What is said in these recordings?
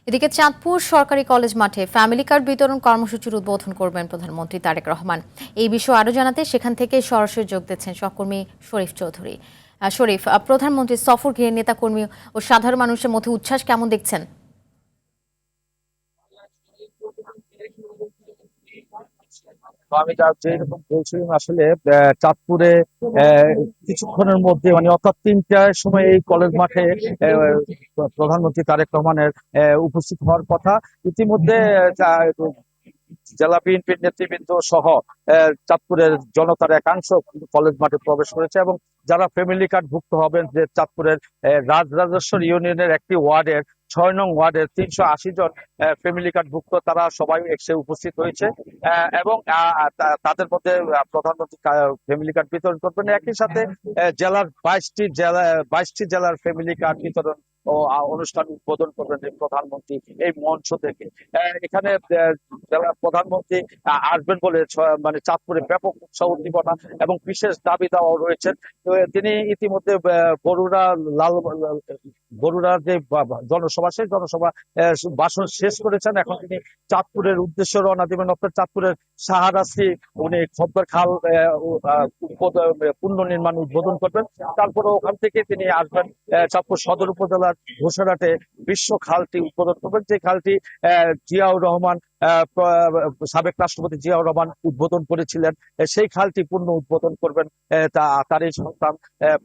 এদিকে চাঁদপুর সরকারি কলেজ মাঠে ফ্যামিলি কার্ড বিতরণ কর্মসূচির উদ্বোধন করবেন প্রধানমন্ত্রী তারেক রহমান। এই বিষয়ে আরো জানাতে সেখান থেকে সরাসরি যোগ দিচ্ছেন সহকর্মী শরীফ চৌধুরী। শরীফ, প্রধানমন্ত্রীর সফর ঘিরে নেতাকর্মী ও সাধারণ মানুষের মধ্যে উচ্ছ্বাস কেমন দেখছেন? তো আমি যেরকম বলছিলাম আসলে চাঁদপুরে কিছুক্ষণের মধ্যে মানে অর্থাৎ ৩টার সময় এই কলেজ মাঠে প্রধানমন্ত্রী তারেক রহমানের উপস্থিত হওয়ার কথা। ইতিমধ্যে জেলা বিএনপির নেতৃবৃন্দ সহ চাঁদপুরের জনতার একাংশ কিন্তু কলেজ মাঠে প্রবেশ করেছে এবং যারা ফ্যামিলি কার্ড ভুক্ত হবেন, যে চাঁদপুরের রাজরাজেশ্বর ইউনিয়নের একটি ওয়ার্ডের ৬ নং ওয়ার্ডের ৩৮০ জন ফ্যামিলি কার্ড ভুক্ত, তারা সবাই এসে উপস্থিত হয়েছে এবং তাদের মধ্যে প্রধানমন্ত্রী ফ্যামিলি কার্ড বিতরণ করবেন। একই সাথে জেলার ২২টি জেলার ফ্যামিলি কার্ড বিতরণ ও অনুষ্ঠান উদ্বোধন করবেন এই প্রধানমন্ত্রী এই মঞ্চ থেকে। এখানে জেলা প্রধানমন্ত্রী আসবেন বলে মানে চাঁদপুরে ব্যাপক উৎসাহ উদ্দীপনা এবং বিশেষ দাবি দাওয়া রয়েছেন। তো তিনি ইতিমধ্যে বরুড়া লাল বরুড়ার যে জনসভা, সেই জনসভা ভাষণ শেষ করেছেন। এখন তিনি চাঁদপুরের উদ্দেশ্যে রওনা দিবেন, অর্থাৎ চাঁদপুরের সাহারাসি উনি খদ্দের খাল পুনর্নির্মাণ উদ্বোধন করবেন। তারপরে ওখান থেকে তিনি আসবেন চাঁদপুর সদর উপজেলার ঘোষণাটে বিশ্ব খালটি উদ্বোধন করবেন, যে খালটি জিয়াউর রহমান সাবেক রাষ্ট্রপতি জিয়াউর রহমান উদ্বোধন করেছিলেন। সেই খালটি পূর্ণ উদ্বোধন করবেন তার এই সন্তান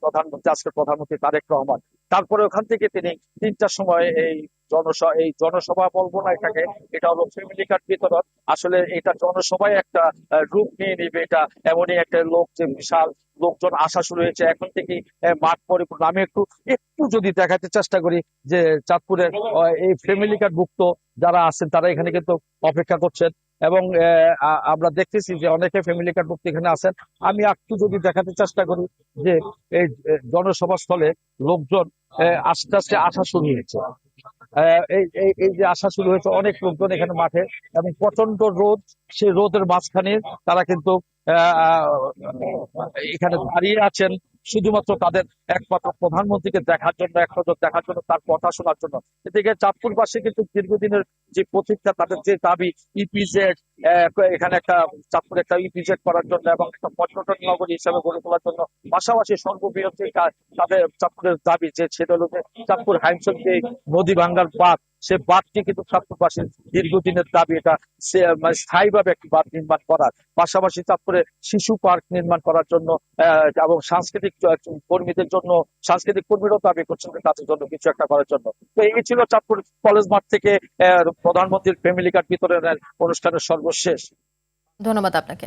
প্রধানমন্ত্রী, আজকের প্রধানমন্ত্রী তারেক রহমান। তারপরে ওখান থেকে তিনি ৩টার সময় এই জনসভা বলবো না এটাকে, এটা হলো ফ্যামিলি কার্ড বিতরণ। আসলে এটা জনসভায় একটা রূপ নিয়ে নিবে, এটা এমনই একটা লোক যে বিশাল লোকজন আসা শুরু হয়েছে এখন থেকে মাঠ পরিপূর্ণ। আমি একটু একটু যদি দেখাতে চেষ্টা করি যে চাঁদপুরের এই ফ্যামিলি কার্ড ভুক্ত যারা আছেন তারা এখানে কিন্তু অপেক্ষা করছেন এবং আমরা দেখতেছি যে অনেকে ফ্যামিলি কার্ড ভুক্ত এখানে আছেন। আমি একটু যদি দেখাতে চেষ্টা করি যে এই জনসভা স্থলে লোকজন আস্তে আস্তে আসা শুরু হয়েছে। এই যে আসা শুরু হয়েছে, অনেক লোকজন এখানে মাঠে এবং প্রচন্ড রোদ, সেই রোদের মাঝখানে তারা কিন্তু এখানে দাঁড়িয়ে আছেন শুধুমাত্র তাদের একমাত্র প্রধানমন্ত্রীকে দেখার জন্য, এক নজর দেখার জন্য, তার কথা শোনার জন্য। এদিকে চাঁদপুরবাসী কিন্তু দীর্ঘদিনের যে প্রতীক্ষা, তাদের যে দাবি ইপিজেড, এখানে একটা চাঁদপুর একটা ইপিজেড করার জন্য এবং একটা পর্যটন নগরী হিসাবে গড়ে তোলার জন্য, পাশাপাশি সর্ববৃহৎ তাদের চাঁদপুরের দাবি যে সেটা হলো যে চাঁদপুর হাইমচল যে নদী ভাঙ্গার বাঁধ, সে বাঁধটি কিন্তু চাঁদপুরবাসীর দীর্ঘদিনের দাবি, এটা মানে স্থায়ীভাবে একটি বাঁধ নির্মাণ করার পাশাপাশি চাঁদপুরে শিশু পার্ক নির্মাণ করার জন্য এবং সাংস্কৃতিক কর্মীদের জন্য, সাংস্কৃতিক কর্মীরাও দাবি করছেন তাদের জন্য কিছু একটা করার জন্য। তো এই ছিল চাঁদপুর কলেজ মাঠ থেকে প্রধানমন্ত্রীর ফ্যামিলি কার্ড বিতরণের অনুষ্ঠানের সর্বশেষ। ধন্যবাদ আপনাকে।